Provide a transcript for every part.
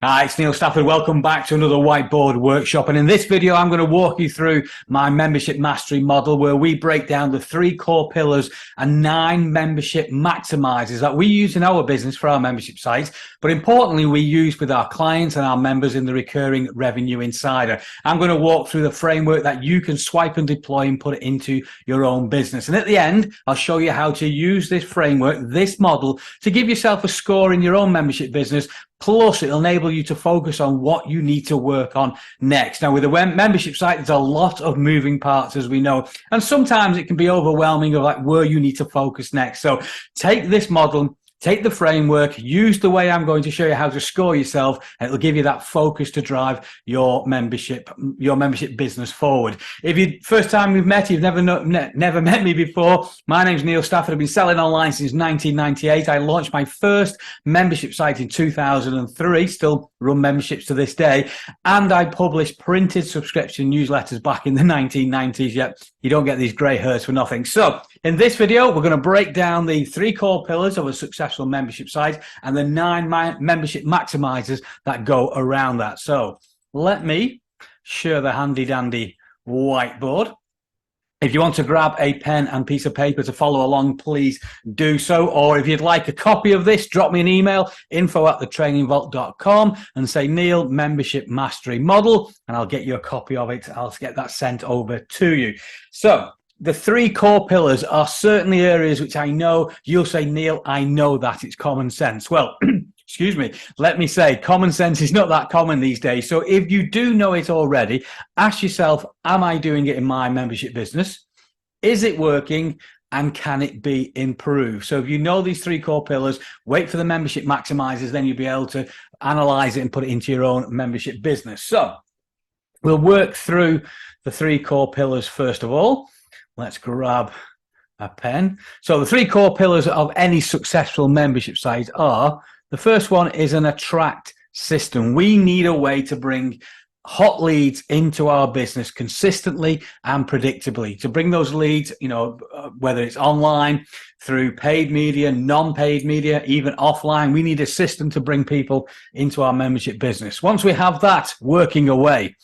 Hi, it's Neil Stafford. Welcome back to another whiteboard workshop. And in this video, I'm going to walk you through my membership mastery model where we break down the 3 core pillars and 9 membership maximizers that we use in our business for our membership sites. But importantly, we use with our clients and our members in the Recurring Revenue Insider. I'm going to walk through the framework that you can swipe and deploy and put it into your own business. And at the end, I'll show you how to use this framework, this model, to give yourself a score in your own membership business. Plus, it'll enable you to focus on what you need to work on next. Now, with a membership site, there's a lot of moving parts, as we know, and sometimes it can be overwhelming of like where you need to focus next. So take this model, take the framework, use the way I'm going to show you how to score yourself, and it'll give you that focus to drive your membership business forward. If you first time we've met, you've never met me before, my name's Neil Stafford. I've been selling online since 1998. I launched my first membership site in 2003, still run memberships to this day, and I published printed subscription newsletters back in the 1990s. Yet you don't get these grey hairs for nothing. So in this video, we're going to break down the 3 core pillars of a successful membership site and the 9 membership maximizers that go around that. So let me share the handy dandy whiteboard. If you want to grab a pen and piece of paper to follow along, please do so. Or if you'd like a copy of this, drop me an email, info@thetrainingvault.com, and say, Neil, membership mastery model, and I'll get you a copy of it. I'll get that sent over to you. So the 3 core pillars are certainly areas which I know you'll say, Neil, I know that. It's common sense. Well, excuse me, let me say, common sense is not that common these days. So if you do know it already, ask yourself, am I doing it in my membership business? Is it working? And can it be improved? So if you know these 3 core pillars, wait for the membership maximizers, then you'll be able to analyze it and put it into your own membership business. So we'll work through the 3 core pillars first of all. Let's grab a pen. So the 3 core pillars of any successful membership site are, the first one is an attract system. We need a way to bring hot leads into our business consistently and predictably. To bring those leads, whether it's online, through paid media, non-paid media, even offline, we need a system to bring people into our membership business. Once we have that working away,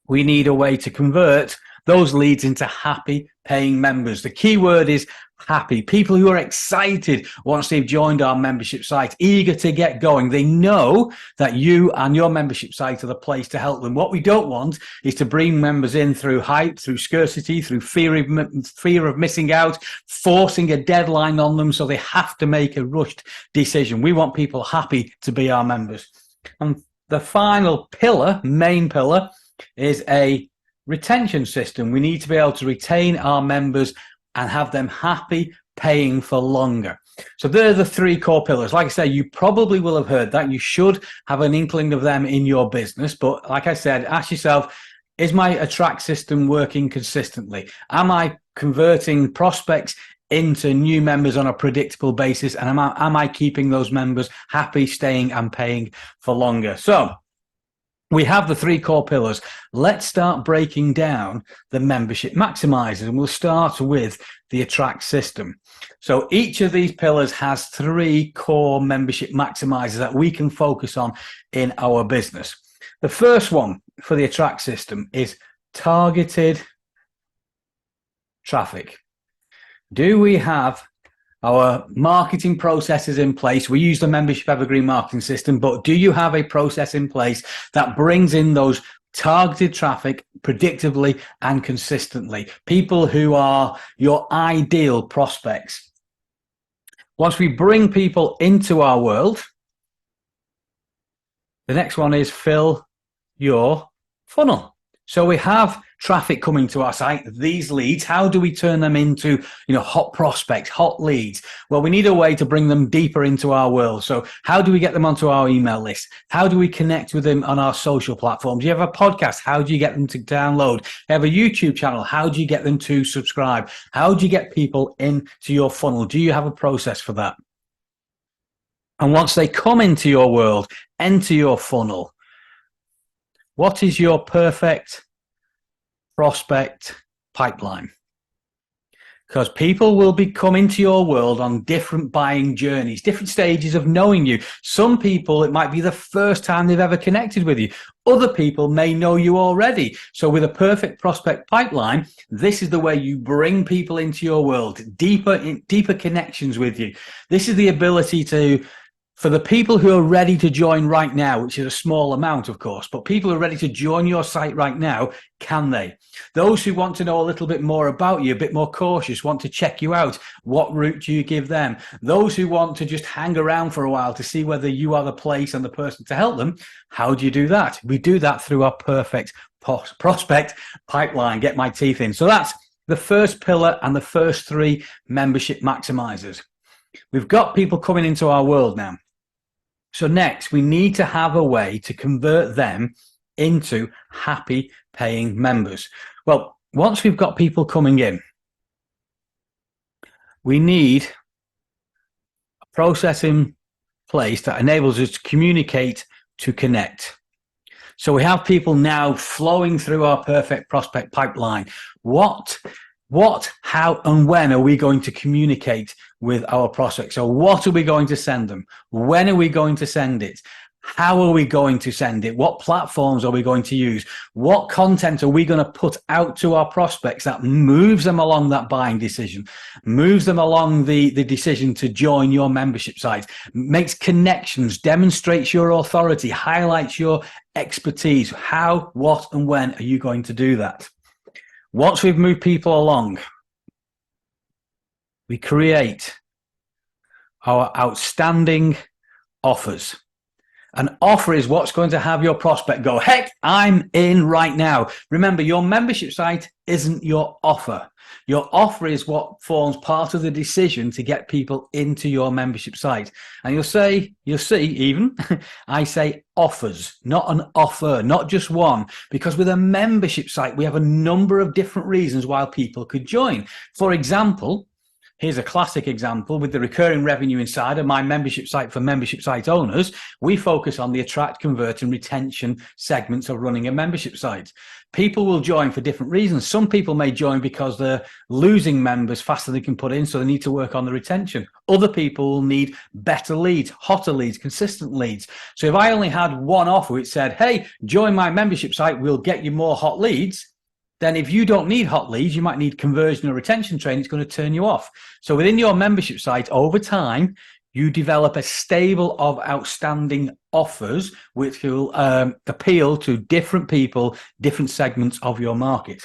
we need a way to convert those leads into happy paying members. The key word is happy. People who are excited once they've joined our membership site, eager to get going. They know that you and your membership site are the place to help them. What we don't want is to bring members in through hype, through scarcity, through fear of missing out, forcing a deadline on them so they have to make a rushed decision. We want people happy to be our members. And the final pillar, main pillar, is a retention system. We need to be able to retain our members and have them happy paying for longer. So they're the 3 core pillars. Like I say, you probably will have heard that. You should have an inkling of them in your business. But like I said, ask yourself, is my attract system working consistently? Am I converting prospects into new members on a predictable basis? And am I keeping those members happy, staying and paying for longer? So we have the 3 core pillars. Let's start breaking down the membership maximizers, and we'll start with the attract system. So each of these pillars has 3 core membership maximizers that we can focus on in our business. The first one for the attract system is targeted traffic. Do we have our marketing processes in place? We use the membership evergreen marketing system, but do you have a process in place that brings in those targeted traffic predictably and consistently? People who are your ideal prospects. Once we bring people into our world, the next one is fill your funnel. So we have traffic coming to our site, these leads. How do we turn them into, hot prospects, hot leads? Well, we need a way to bring them deeper into our world. So how do we get them onto our email list? How do we connect with them on our social platforms? You have a podcast. How do you get them to download? You have a YouTube channel. How do you get them to subscribe? How do you get people into your funnel? Do you have a process for that? And once they come into your world, enter your funnel, what is your perfect prospect pipeline? because people will be coming to your world on different buying journeys, different stages of knowing you. Some people, it might be the first time they've ever connected with you. Other people may know you already. So with a perfect prospect pipeline, this is the way you bring people into your world, deeper connections with you. This is the ability for the people who are ready to join right now, which is a small amount, of course, but people who are ready to join your site right now, can they? Those who want to know a little bit more about you, a bit more cautious, want to check you out, what route do you give them? Those who want to just hang around for a while to see whether you are the place and the person to help them, how do you do that? We do that through our perfect prospect pipeline, get my teeth in. So that's the first pillar and the first three membership maximizers. We've got people coming into our world now. So next, we need to have a way to convert them into happy paying members. Well, once we've got people coming in, we need a process in place that enables us to communicate, to connect. So we have people now flowing through our perfect prospect pipeline. What, how, and when are we going to communicate with our prospects? So what are we going to send them? When are we going to send it? How are we going to send it? What platforms are we going to use? What content are we going to put out to our prospects that moves them along that buying decision, moves them along the decision to join your membership site, makes connections, demonstrates your authority, highlights your expertise? How, what, and when are you going to do that? Once we've moved people along, we create our outstanding offers. An offer is what's going to have your prospect go, heck, I'm in right now. Remember, your membership site isn't your offer. Your offer is what forms part of the decision to get people into your membership site. And you'll see even, I say offers, not an offer, not just one, because with a membership site, we have a number of different reasons why people could join. For example, here's a classic example with the recurring revenue inside of my membership site for membership site owners. We focus on the attract, convert, and retention segments of running a membership site. People will join for different reasons. Some people may join because they're losing members faster than they can put in, so they need to work on the retention. Other people will need better leads, hotter leads, consistent leads. So if I only had one offer which said, hey, join my membership site, we'll get you more hot leads, then if you don't need hot leads, you might need conversion or retention training. It's going to turn you off. So within your membership site, over time, you develop a stable of outstanding offers which will appeal to different people, different segments of your market.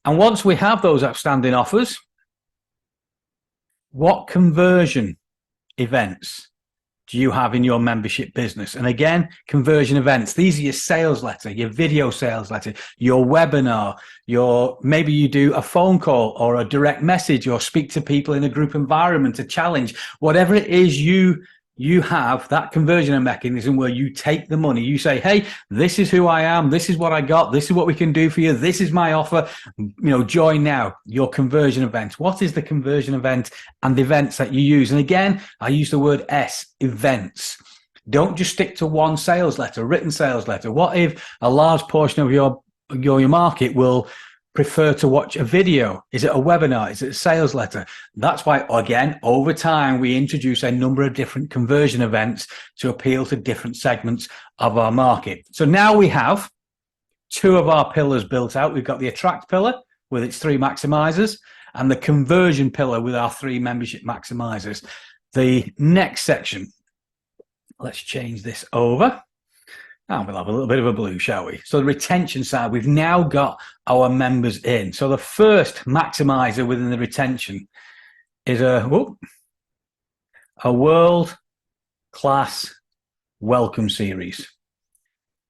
And once we have those outstanding offers, what conversion events do you have in your membership business? And again, conversion events. These are your sales letter, your video sales letter, your webinar, maybe you do a phone call or a direct message or speak to people in a group environment, a challenge, whatever it is you have, that conversion mechanism where you take the money, you say, hey, this is who I am, this is what I got, this is what we can do for you, this is my offer, join now. Your conversion event. What is the conversion event and the events that you use? And again, I use the word S, events. Don't just stick to one sales letter, written sales letter. What if a large portion of your market will prefer to watch a video? Is it a webinar? Is it a sales letter? That's why, again, over time, we introduce a number of different conversion events to appeal to different segments of our market. So now we have two of our pillars built out. We've got the attract pillar with its three maximizers and the conversion pillar with our three membership maximizers. The next section, let's change this over. And we'll have a little bit of a blue, shall we? So the retention side, we've now got our members in. So the first maximizer within the retention is a world-class welcome series.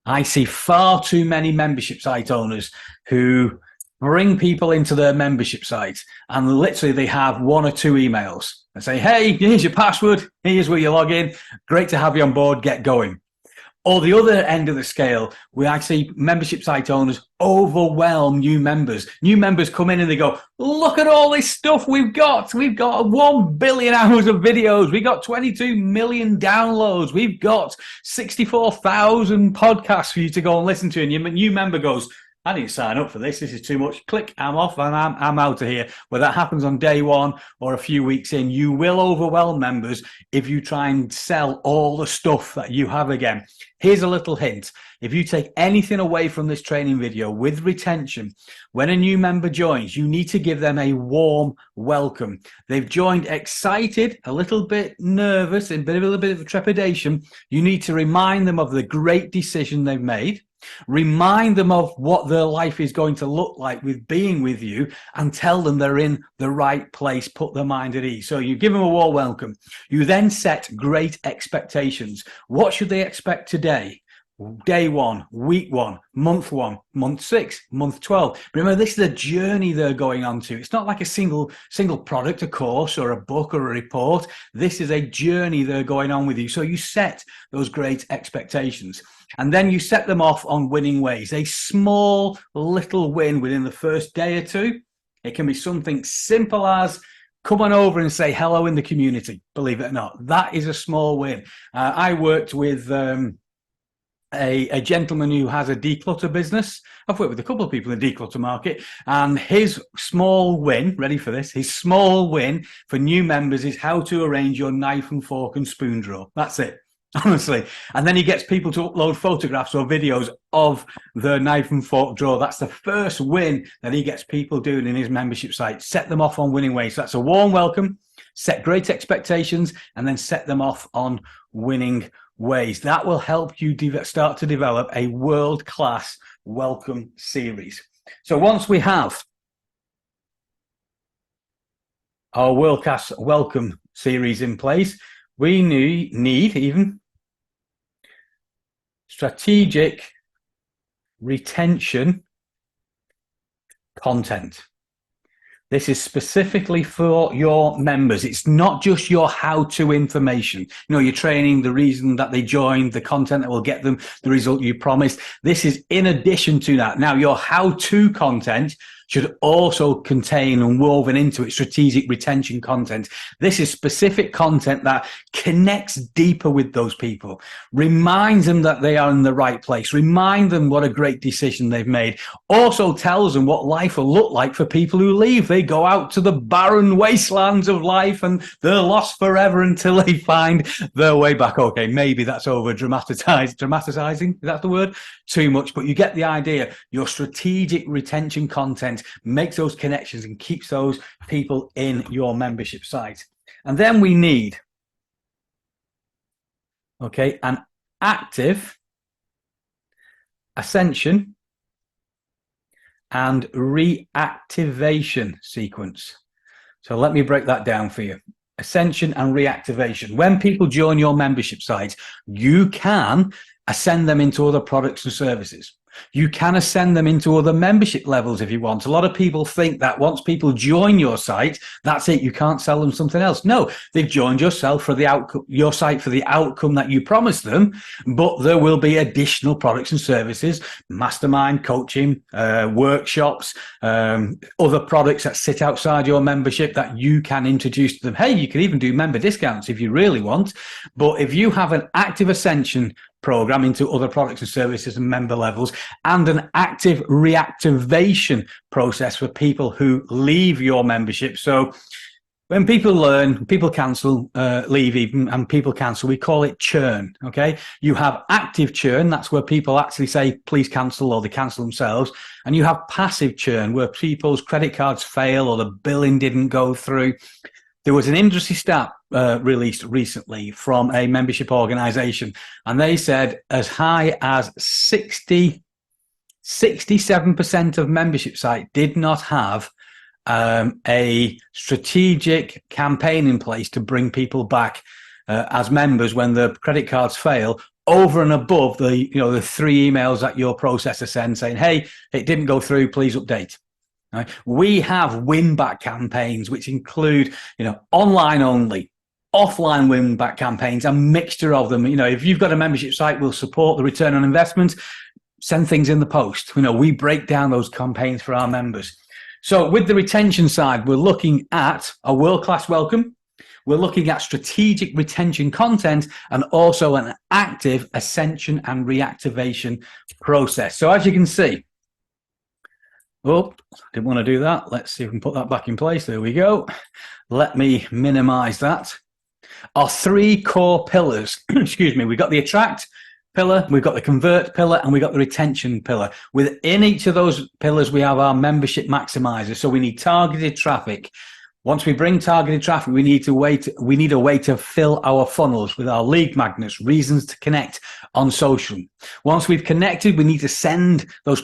I see far too many membership site owners who bring people into their membership site and literally they have one or two emails and say, hey, here's your password, here's where you log in, great to have you on board, get going. Or the other end of the scale, we actually membership site owners overwhelm new members. New members come in and they go, look at all this stuff we've got. We've got 1 billion hours of videos. We've got 22 million downloads. We've got 64,000 podcasts for you to go and listen to. And your new member goes, I didn't sign up for this. This is too much. Click, I'm off and I'm out of here. Whether that happens on day one or a few weeks in, you will overwhelm members if you try and sell all the stuff that you have again. Here's a little hint. If you take anything away from this training video with retention, when a new member joins, you need to give them a warm welcome. They've joined excited, a little bit nervous, and a little bit of trepidation. You need to remind them of the great decision they've made. Remind them of what their life is going to look like with being with you, and tell them they're in the right place. Put their mind at ease. So you give them a warm welcome. You then set great expectations. What should they expect today? Day one, week one, month 6, month 12. Remember, this is a journey they're going on to. It's not like a single product, a course or a book or a report. This is a journey they're going on with you. So you set those great expectations. And then you set them off on winning ways. A small little win within the first day or two. It can be something simple as come on over and say hello in the community. Believe it or not, that is a small win. I worked with a gentleman who has a declutter business. I've worked with a couple of people in the declutter market, and his small win, ready for this, his small win for new members is how to arrange your knife and fork and spoon drawer. That's it. Honestly. And then he gets people to upload photographs or videos of the knife and fork drawer. That's the first win that he gets people doing in his membership site. Set them off on winning ways. So that's a warm welcome, set great expectations, and then set them off on winning ways. That will help you start to develop a world-class welcome series. So once we have our world-class welcome series in place, we need even strategic retention content. This is specifically for your members. It's not just your how-to information. You know, your training, the reason that they joined, the content that will get them the result you promised. This is in addition to that. Now, your how-to content should also contain and woven into it strategic retention content. This is specific content that connects deeper with those people, reminds them that they are in the right place, remind them what a great decision they've made, also tells them what life will look like for people who leave. They go out to the barren wastelands of life and they're lost forever until they find their way back. Okay, maybe that's over dramatizing, is that the word? Too much, but you get the idea. Your strategic retention content makes those connections and keeps those people in your membership site. And then we need, okay, an active ascension and reactivation sequence. So let me break that down for you. Ascension and reactivation. When people join your membership site, you can ascend them into other products and services. You can ascend them into other membership levels if you want. A lot of people think that once people join your site, that's it. You can't sell them something else. No, they've joined your site for the outcome that you promised them, but there will be additional products and services, mastermind, coaching, workshops, other products that sit outside your membership that you can introduce to them. Hey, you can even do member discounts if you really want. But if you have an active ascension program into other products and services and member levels, and an active reactivation process for people who leave your membership. So when people learn, people cancel, leave even, and people cancel, we call it churn, okay? You have active churn, that's where people actually say, please cancel, or they cancel themselves. And you have passive churn, where people's credit cards fail or the billing didn't go through. There was an industry stat released recently from a membership organization, and they said as high as 67% of membership site did not have a strategic campaign in place to bring people back as members when the credit cards fail, over and above the 3 emails that your processor sends saying, hey, it didn't go through, please update. Right. We have win-back campaigns, which include, online only, offline win-back campaigns, a mixture of them. If you've got a membership site, we'll support the return on investment. Send things in the post. We break down those campaigns for our members. So with the retention side, we're looking at a world-class welcome. We're looking at strategic retention content and also an active ascension and reactivation process. So as you can see, Oh, didn't want to do that. Let's see if we can put that back in place. There we go. Let me minimize that. Our three core pillars, excuse me, we've got the attract pillar, we've got the convert pillar, and we've got the retention pillar. Within each of those pillars, we have our membership maximizers. So we need targeted traffic. Once we bring targeted traffic, we need a way to fill our funnels with our lead magnets, reasons to connect on social. Once we've connected, we need to send those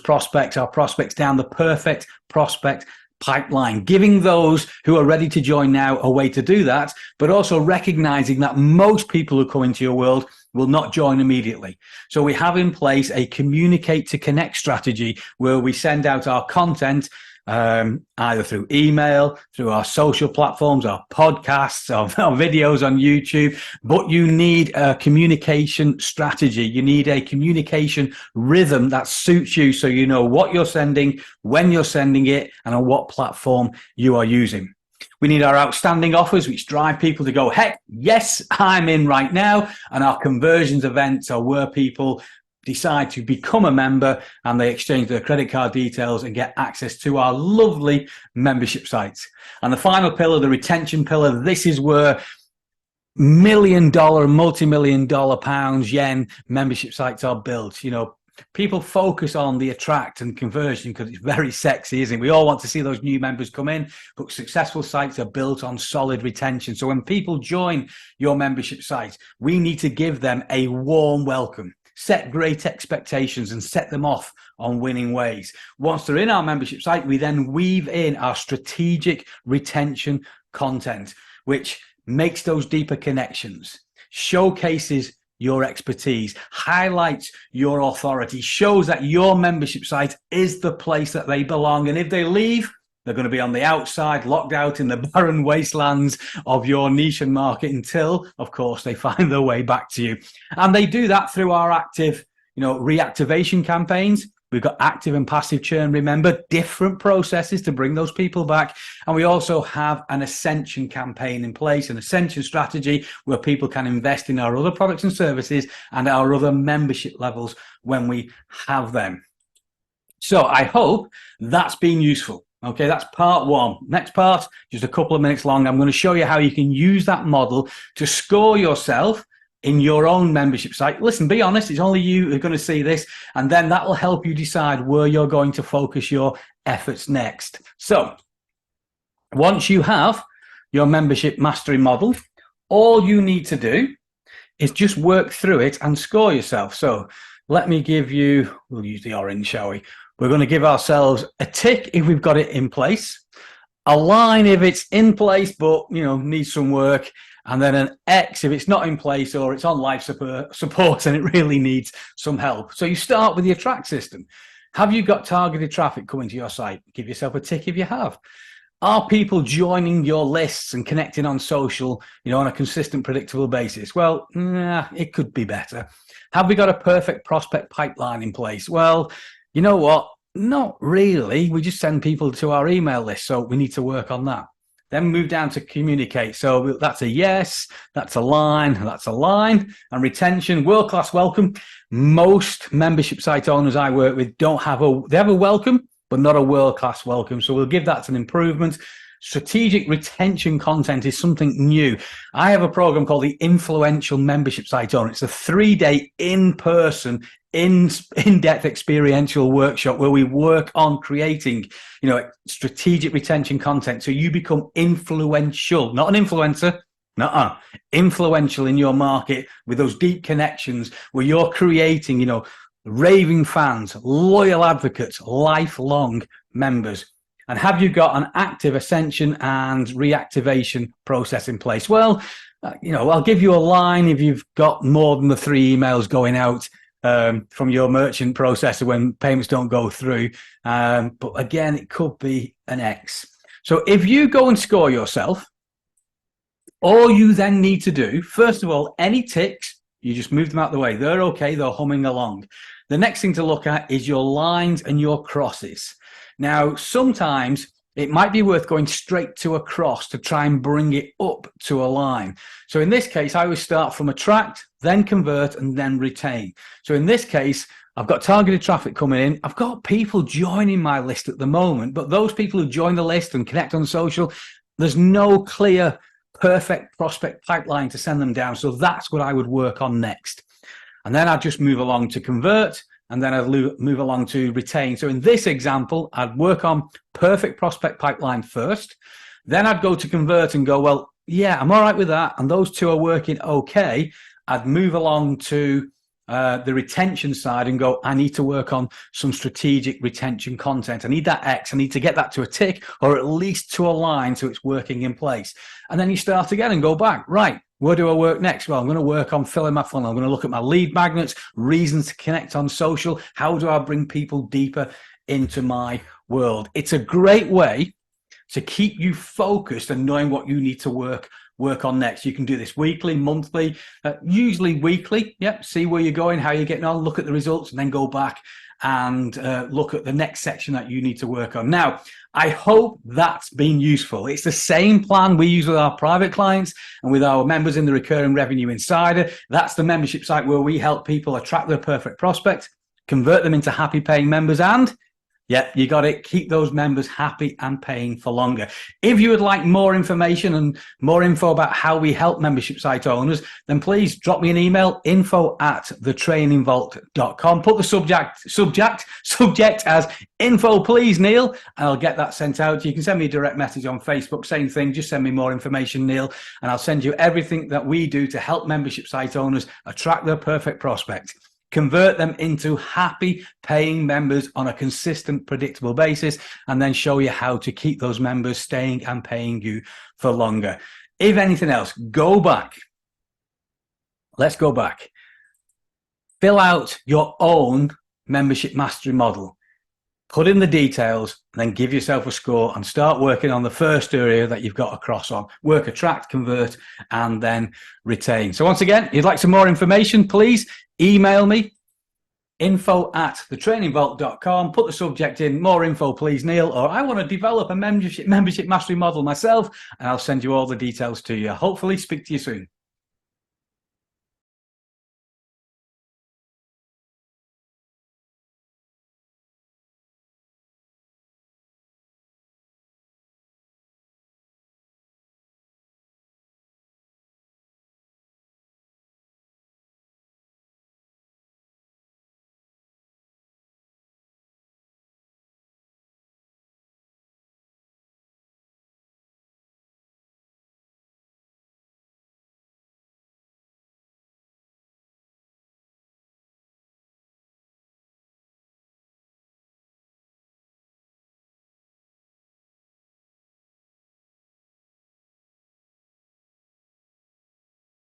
our prospects down the perfect prospect pipeline, giving those who are ready to join now a way to do that, but also recognizing that most people who come into your world will not join immediately. So we have in place a communicate to connect strategy where we send out our content either through email, through our social platforms, our podcasts, our videos on YouTube. But you need a communication strategy. You need a communication rhythm that suits you, so you know what you're sending, when you're sending it, and on what platform you are using. We need our outstanding offers, which drive people to go, heck, yes, I'm in right now. And our conversions events are where people decide to become a member and they exchange their credit card details and get access to our lovely membership sites. And the final pillar, the retention pillar, this is where million-dollar, multi-million-dollar pounds, yen membership sites are built. You know, people focus on the attract and conversion because it's very sexy, isn't it? We all want to see those new members come in, but successful sites are built on solid retention. So when people join your membership site, we need to give them a warm welcome. Set great expectations and set them off on winning ways. Once they're in our membership site, we then weave in our strategic retention content, which makes those deeper connections, showcases your expertise, highlights your authority, shows that your membership site is the place that they belong. And if they leave, they're going to be on the outside, locked out in the barren wastelands of your niche and market until, of course, they find their way back to you. And they do that through our active, reactivation campaigns. We've got active and passive churn. Remember, different processes to bring those people back. And we also have an ascension campaign in place, an ascension strategy where people can invest in our other products and services and our other membership levels when we have them. So I hope that's been useful. Okay, that's part one. Next part, just a couple of minutes long. I'm going to show you how you can use that model to score yourself in your own membership site. Listen, be honest, it's only you who are going to see this, and then that will help you decide where you're going to focus your efforts next. So once you have your membership mastery model, all you need to do is just work through it and score yourself. So let me give you, we'll use the orange, shall we? We're going to give ourselves a tick if we've got it in place, a line if it's in place but needs some work, and then an X if it's not in place or it's on life support and it really needs some help. So you start with the attract system. Have you got targeted traffic coming to your site? Give yourself a tick if you have. Are people joining your lists and connecting on social, on a consistent, predictable basis? Well, it could be better. Have we got a perfect prospect pipeline in place? Well, you know what? Not really. We just send people to our email list, so we need to work on that. Then move down to communicate. So that's a yes, that's a line, and retention, world-class welcome. Most membership site owners I work with they have a welcome, but not a world-class welcome. So we'll give that an improvement. Strategic retention content is something new. I have a program called the Influential Membership Site Owner. It's a 3-day in-person, in-depth experiential workshop where we work on creating, strategic retention content so you become influential, not an influencer, influential in your market with those deep connections where you're creating, raving fans, loyal advocates, lifelong members. And have you got an active ascension and reactivation process in place? Well, I'll give you a line if you've got more than the 3 emails going out from your merchant processor when payments don't go through. But again, it could be an X. So if you go and score yourself, all you then need to do, first of all, any ticks, you just move them out of the way. They're okay. They're humming along. The next thing to look at is your lines and your crosses. Now, sometimes it might be worth going straight to a cross to try and bring it up to a line. So in this case, I always start from attract, then convert, and then retain. So in this case, I've got targeted traffic coming in. I've got people joining my list at the moment, but those people who join the list and connect on social, there's no clear, perfect prospect pipeline to send them down. So that's what I would work on next. And then I'd just move along to convert, and then I'd move along to retain. So in this example, I'd work on perfect prospect pipeline first. Then I'd go to convert and go, well, yeah, I'm all right with that. And those two are working okay. I'd move along to the retention side and go, I need to work on some strategic retention content. I need that X. I need to get that to a tick, or at least to a line so it's working in place. And then you start again and go back. Right, where do I work next? Well, I'm going to work on filling my funnel. I'm going to look at my lead magnets, reasons to connect on social. How do I bring people deeper into my world? It's a great way to keep you focused and knowing what you need to work on next. You can do this weekly, monthly, usually weekly. Yep. See where you're going, how you're getting on, look at the results, and then go back and look at the next section that you need to work on. Now, I hope that's been useful. It's the same plan we use with our private clients and with our members in the Recurring Revenue Insider. That's the membership site where we help people attract their perfect prospect, convert them into happy paying members, and yeah, you got it. Keep those members happy and paying for longer. If you would like more information and more info about how we help membership site owners, then please drop me an email, info@thetrainingvault.com. Put the subject as info, please, Neil, and I'll get that sent out. You can send me a direct message on Facebook, same thing. Just send me more information, Neil, and I'll send you everything that we do to help membership site owners attract their perfect prospect, convert them into happy paying members on a consistent, predictable basis, and then show you how to keep those members staying and paying you for longer. If anything else, go back. Let's go back. Fill out your own membership mastery model. Put in the details, and then give yourself a score and start working on the first area that you've got across on. Work, attract, convert, and then retain. So once again, if you'd like some more information, please email me, info@thetrainingvault.com. Put the subject in, more info, please, Neil, or I want to develop a membership mastery model myself, and I'll send you all the details to you. Hopefully speak to you soon.